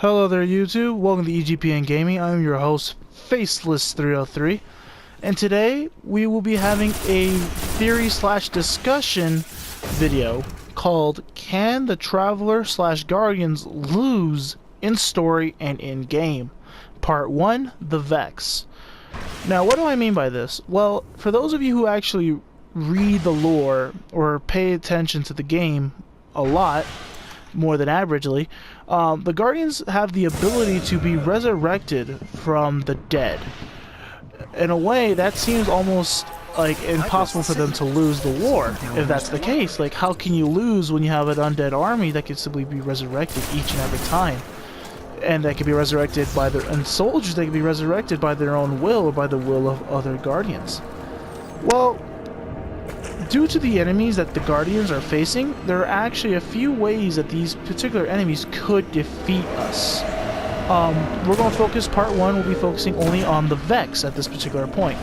Hello there YouTube, welcome to EGPN Gaming. I'm your host, Faceless303, and today we will be having a theory/discussion video called Can the Traveler/Guardians Lose in Story and in Game? Part 1, The Vex. Now what do I mean by this? Well, for those of you who actually read the lore or pay attention to the game a lot, more than averagely, the Guardians have the ability to be resurrected from the dead. In a way, that seems almost like impossible for them to lose the war. If that's the case, like how can you lose when you have an undead army that can simply be resurrected each and every time? And that can be resurrected by their and soldiers that can be resurrected by their own will or by the will of other Guardians. Well, due to the enemies that the Guardians are facing, there are actually a few ways that these particular enemies could defeat us. We're going to focus, part 1 will be focusing only on the Vex at this particular point.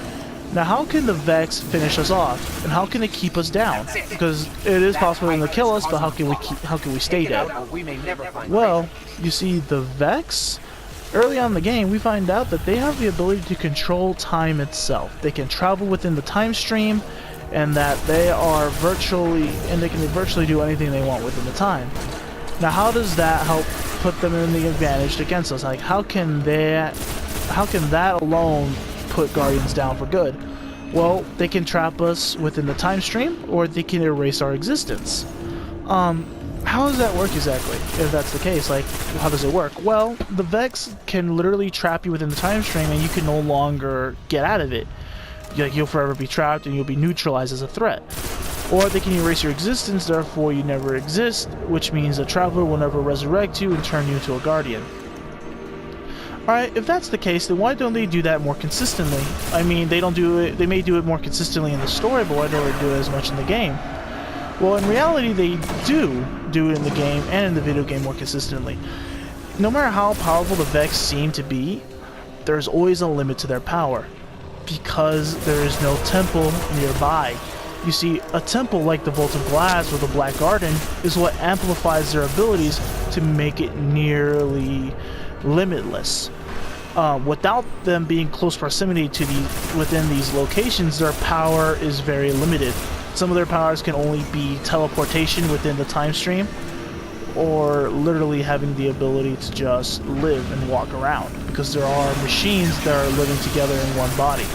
Now how can the Vex finish us off, and how can they keep us down? Because it is possible for them to kill us, but how can we stay dead? Well, you see, the Vex, early on in the game, we find out that they have the ability to control time itself. They can travel within the time stream, and that they can virtually do anything they want within the time. Now how does that help put them in the advantage against us? Like how can that alone put Guardians down for good? Well, they can trap us within the time stream, or they can erase our existence. How does that work exactly, if that's the case? Like, how does it work? Well, the Vex can literally trap you within the time stream and you can no longer get out of it. You'll forever be trapped and you'll be neutralized as a threat. Or they can erase your existence, therefore you never exist, which means a Traveler will never resurrect you and turn you into a Guardian. Alright, if that's the case, then why don't they do that more consistently? I mean, they may do it more consistently in the story, but why don't they do it as much in the game? Well, in reality, they do it in the game and in the video game more consistently. No matter how powerful the Vex seem to be, there's always a limit to their power, because there is no temple nearby. You see, a temple like the Vault of Glass or the Black Garden is what amplifies their abilities to make it nearly limitless. Without them being close proximity to within these locations, their power is very limited. Some of their powers can only be teleportation within the time stream, or literally having the ability to just live and walk around, because there are machines that are living together in one body.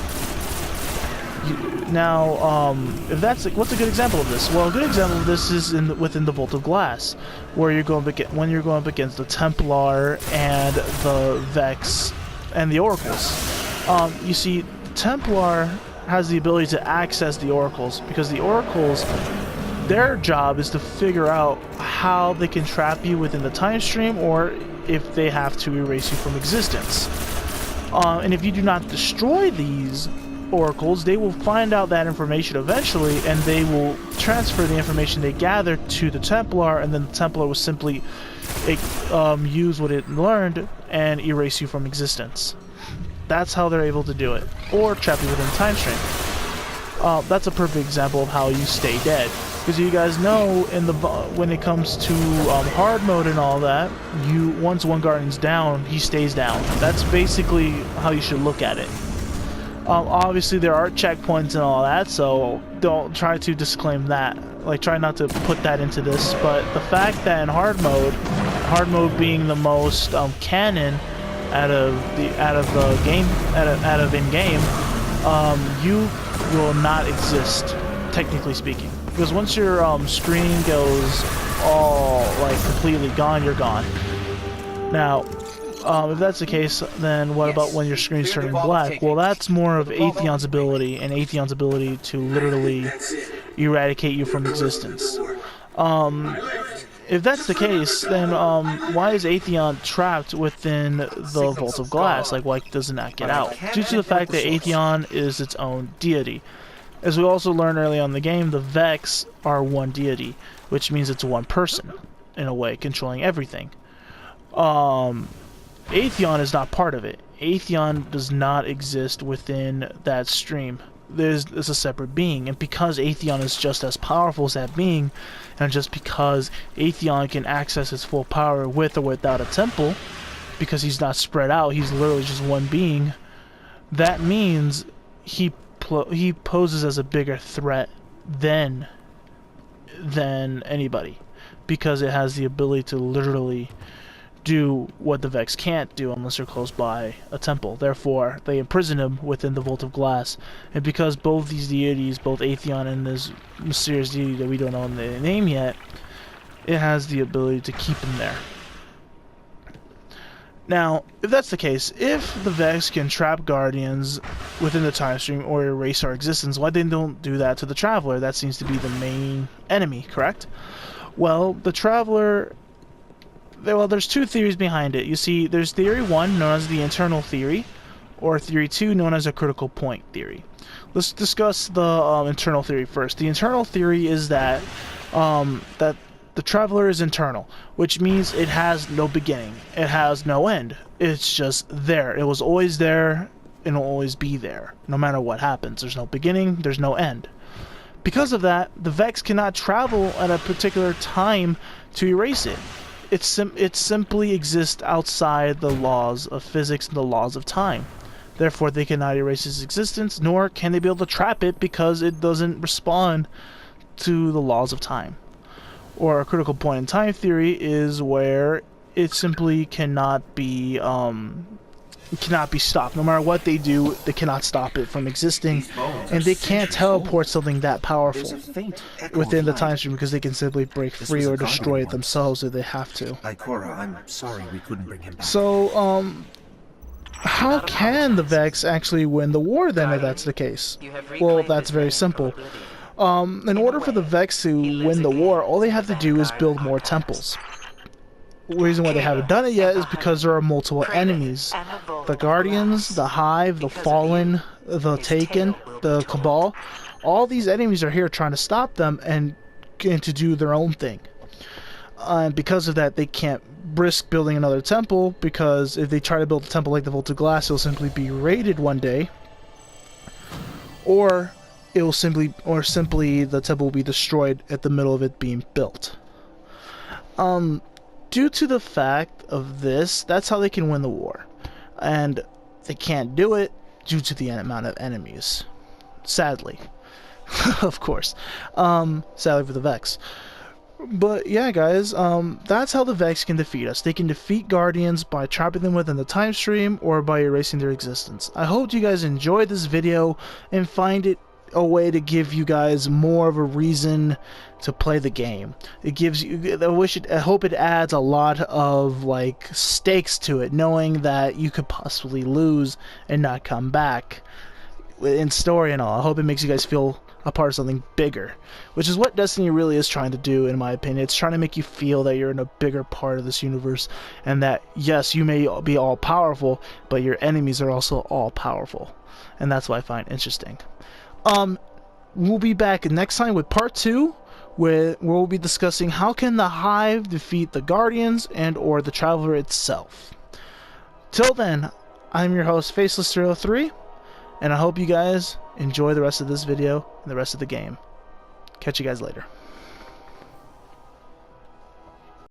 If that's what's a good example of this? Well, a good example of this is within the Vault of Glass, where when you're going up against the Templar and the Vex and the Oracles. You see, Templar has the ability to access the Oracles, because the Oracles, their job is to figure out how they can trap you within the time stream, or if they have to erase you from existence. And if you do not destroy these Oracles, they will find out that information eventually, and they will transfer the information they gather to the Templar, and then the Templar will simply use what it learned and erase you from existence. That's how they're able to do it, or trap you within the time stream. That's a perfect example of how you stay dead. Because you guys know, when it comes to hard mode and all that, once one Guardian's down, he stays down. That's basically how you should look at it. Obviously there are checkpoints and all that, so don't try to disclaim that. Like, try not to put that into this. But the fact that in hard mode being the most canon out of in-game, you will not exist, technically speaking. Because once your screen goes all like completely gone, you're gone. Now, if that's the case, then what about when your screen's turning black? Well, that's more of Atheon's ability, and Atheon's ability to literally eradicate you from existence. If that's the case, then why is Atheon trapped within the Vault of Glass? Like, why does it not get out? Due to the fact that Atheon is its own deity. As we also learned early on in the game, the Vex are one deity, which means it's one person, in a way, controlling everything. Atheon is not part of it. Atheon does not exist within that stream. It's a separate being, and because Atheon is just as powerful as that being, and just because Atheon can access its full power with or without a temple, because he's not spread out, he's literally just one being, that means he poses as a bigger threat than anybody, because it has the ability to literally do what the Vex can't do unless they're close by a temple. Therefore, they imprison him within the Vault of Glass. And because both these deities, both Atheon and this mysterious deity that we don't know the name yet, it has the ability to keep him there. Now, if that's the case, if the Vex can trap Guardians within the time stream or erase our existence, why they don't do that to the Traveler? That seems to be the main enemy, correct? Well, the Traveler... Well, there's two theories behind it. You see, there's Theory 1, known as the Internal Theory, or Theory 2, known as a Critical Point Theory. Let's discuss the Internal Theory first. The Internal Theory is that the Traveler is internal, which means it has no beginning. It has no end. It's just there. It was always there, and it'll always be there, no matter what happens. There's no beginning, there's no end. Because of that, the Vex cannot travel at a particular time to erase it. It simply exists outside the laws of physics and the laws of time. Therefore, they cannot erase its existence, nor can they be able to trap it because it doesn't respond to the laws of time. Or a critical point in time theory is where it simply cannot be stopped. No matter what they do, they cannot stop it from existing, and they can't teleport something that powerful within the time stream because they can simply break free or destroy it themselves if they have to. Ikora, I'm sorry we couldn't bring him back. So, how can the Vex actually win the war then if that's the case? Well, that's very simple. In order for the Vex to win the war, all they have to do is build more temples. The reason why they haven't done it yet is because there are multiple enemies. The Guardians, the Hive, the Fallen, the Taken, the Cabal. All these enemies are here trying to stop them and to do their own thing. And because of that, they can't risk building another temple, because if they try to build a temple like the Vault of Glass, it'll simply be raided one day. Or simply the temple will be destroyed at the middle of it being built. Due to the fact of this, that's how they can win the war. And they can't do it due to the amount of enemies. Sadly. Of course. Sadly for the Vex. But yeah, guys, that's how the Vex can defeat us. They can defeat Guardians by trapping them within the time stream or by erasing their existence. I hope you guys enjoyed this video and find it a way to give you guys more of a reason to play the game. It gives you, I hope it adds a lot of like stakes to it, knowing that you could possibly lose and not come back in story and all. I hope it makes you guys feel a part of something bigger, which is what Destiny really is trying to do, in my opinion. It's trying to make you feel that you're in a bigger part of this universe, and that yes, you may be all powerful, but your enemies are also all powerful, and that's what I find interesting. We'll be back next time with part 2, where we'll be discussing how can the Hive defeat the Guardians and or the Traveler itself. Till then, I'm your host, Faceless303, and I hope you guys enjoy the rest of this video and the rest of the game. Catch you guys later.